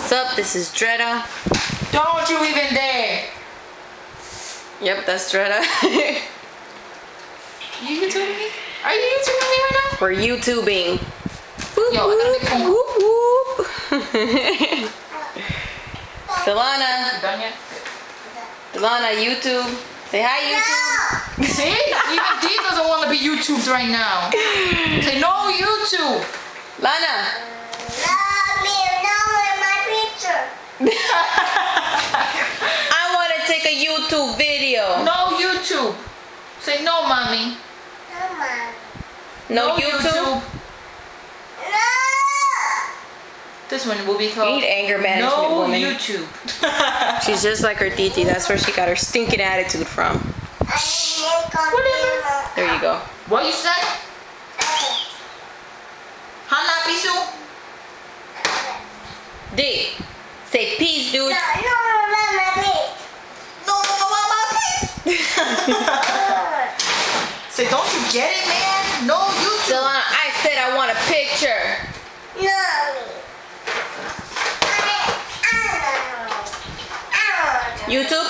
What's up? This is Dretta. Don't you even dare. Yep, that's Dretta. You YouTubing me? Are you YouTubing me right now? We're YouTubing. Whoop, Yo, I gotta make whoop, whoop. Delana. You done yet? Delana, YouTube. Say hi, YouTube. See? Even D doesn't want to be YouTubed right now. Say no YouTube. Lana. I want to take a YouTube video. No YouTube. Say no, mommy. No YouTube? This one will be called You need anger management, No woman. YouTube. She's just like her titi. That's where she got her stinking attitude from. Whatever. There you go. What you said? Hana pisu? D. Say peace, dude. No, mama, please. Say, don't you get it, man? No YouTube. Delana, I said I want a picture. YouTube?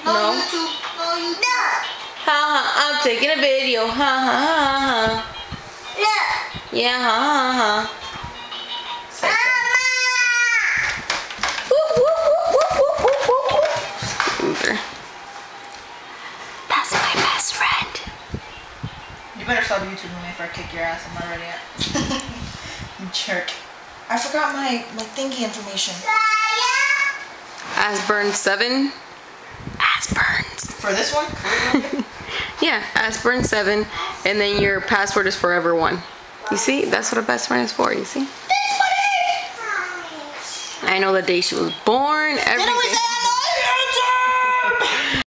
No No. YouTube. No YouTube. Ha ha, I'm taking a video. Ha ha ha ha. Yeah, ha ha ha. Whoop, whoop, whoop, whoop, whoop, whoop, whoop. Loser. That's my best friend. You better stop YouTubing me if I kick your ass. I'm not ready yet. You jerk. I forgot my thingy information. Asburn 7. Asburns. For this one? Yeah, Asburn 7. And then your password is forever 1. You see? That's what a best friend is for, you see? I know the day she was born, everything.